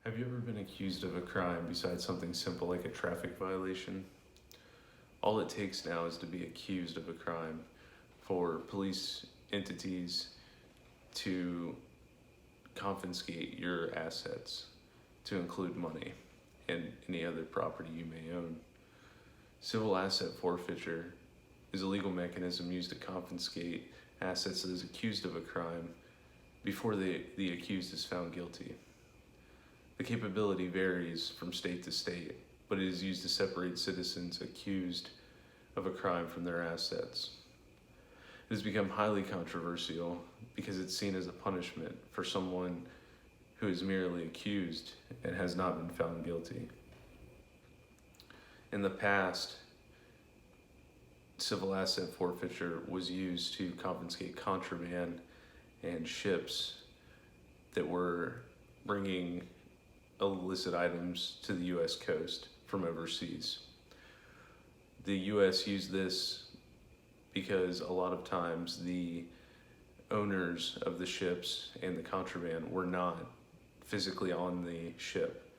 Have you ever been accused of a crime besides something simple like a traffic violation? All it takes now is to be accused of a crime for police entities to confiscate your assets, to include money and any other property you may own. Civil asset forfeiture is a legal mechanism used to confiscate assets that is accused of a crime before the accused is found guilty. The capability varies from state to state, but it is used to separate citizens accused of a crime from their assets. It has become highly controversial because it's seen as a punishment for someone who is merely accused and has not been found guilty. In the past, civil asset forfeiture was used to confiscate contraband and ships that were bringing illicit items to the U.S. coast from overseas. The U.S. used this because a lot of times the owners of the ships and the contraband were not physically on the ship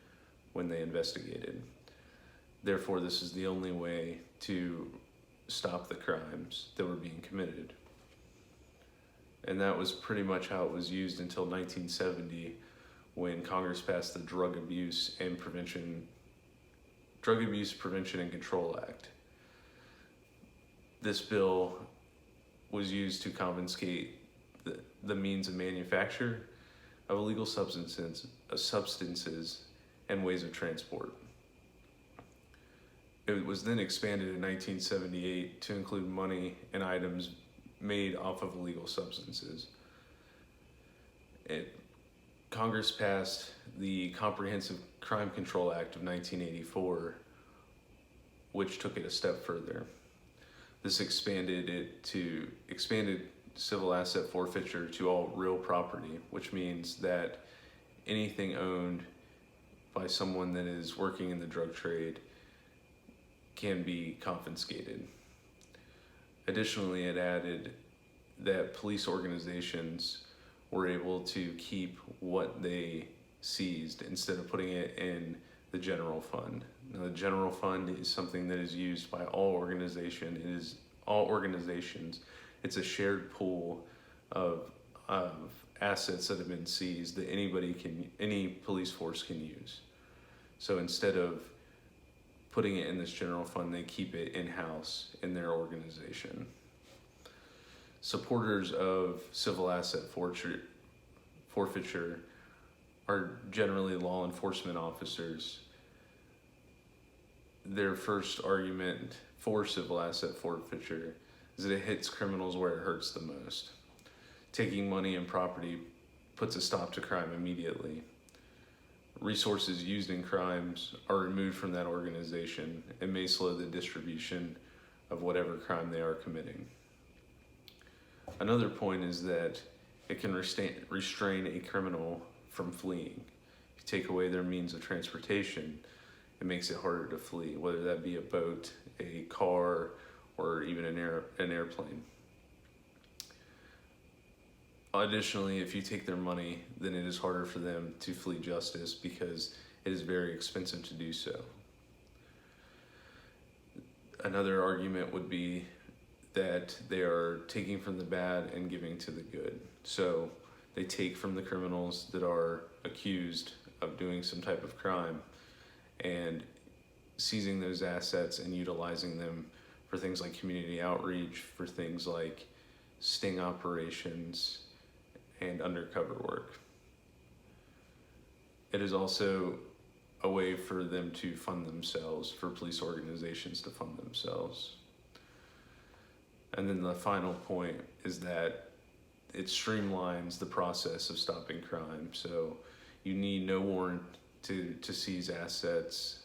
when they investigated. Therefore, this is the only way to stop the crimes that were being committed. And that was pretty much how it was used until 1970, when Congress passed the Drug Abuse Prevention and Control Act. This bill was used to confiscate the means of manufacture of illegal substances and ways of transport. It was then expanded in 1978 to include money and items made off of illegal substances. Congress passed the Comprehensive Crime Control Act of 1984, which took it a step further. This expanded civil asset forfeiture to all real property, which means that anything owned by someone that is working in the drug trade can be confiscated. Additionally, it added that police organizations were able to keep what they seized instead of putting it in the general fund. Now, the general fund is something that is used by all organizations. It's a shared pool of assets that have been seized that any police force can use. So instead of putting it in this general fund, they keep it in-house in their organization. Supporters of civil asset forfeiture are generally law enforcement officers. Their first argument for civil asset forfeiture is that it hits criminals where it hurts the most. Taking money and property puts a stop to crime immediately. Resources used in crimes are removed from that organization and may slow the distribution of whatever crime they are committing. Another point is that it can restrain a criminal from fleeing. If you take away their means of transportation, it makes it harder to flee, whether that be a boat, a car, or even an airplane. Additionally, if you take their money, then it is harder for them to flee justice because it is very expensive to do so. Another argument would be that they are taking from the bad and giving to the good. So they take from the criminals that are accused of doing some type of crime and seizing those assets and utilizing them for things like community outreach, for things like sting operations and undercover work. It is also a way for them to fund themselves, for police organizations to fund themselves. And then the final point is that it streamlines the process of stopping crime. So you need no warrant to seize assets.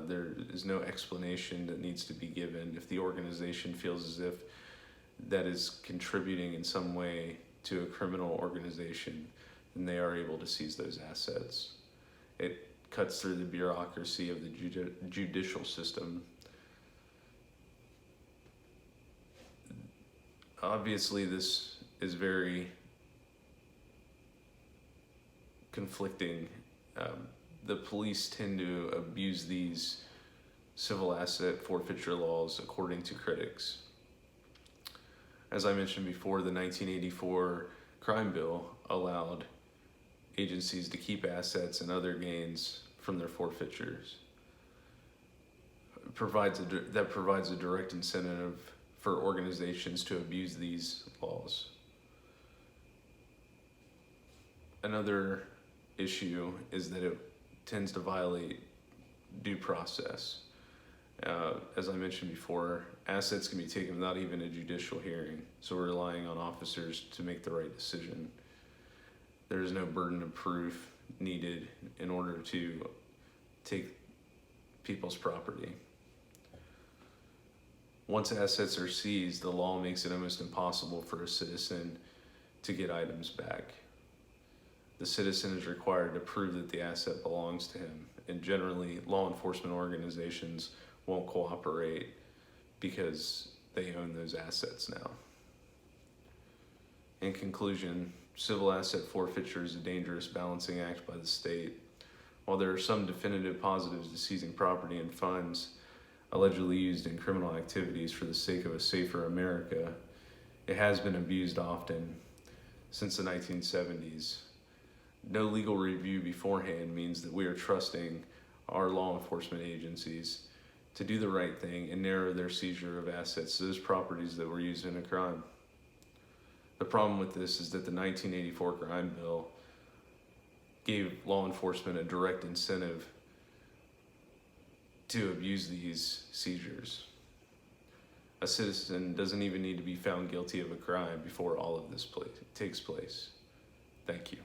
There is no explanation that needs to be given. If the organization feels as if that is contributing in some way to a criminal organization, then they are able to seize those assets. It cuts through the bureaucracy of the judicial system. Obviously, this is very conflicting the police tend to abuse these civil asset forfeiture laws, according to critics. As I mentioned before, the 1984 crime bill allowed agencies to keep assets and other gains from their forfeitures. That provides a direct incentive for organizations to abuse these laws. Another issue is that it tends to violate due process. As I mentioned before, assets can be taken without even a judicial hearing, so we're relying on officers to make the right decision. There is no burden of proof needed in order to take people's property. Once assets are seized, the law makes it almost impossible for a citizen to get items back. The citizen is required to prove that the asset belongs to him, and generally law enforcement organizations won't cooperate because they own those assets now. In conclusion, civil asset forfeiture is a dangerous balancing act by the state. While there are some definitive positives to seizing property and funds allegedly used in criminal activities for the sake of a safer America, it has been abused often since the 1970s. No legal review beforehand means that we are trusting our law enforcement agencies to do the right thing and narrow their seizure of assets to those properties that were used in a crime. The problem with this is that the 1984 crime bill gave law enforcement a direct incentive to abuse these seizures. A citizen doesn't even need to be found guilty of a crime before all of this takes place. Thank you.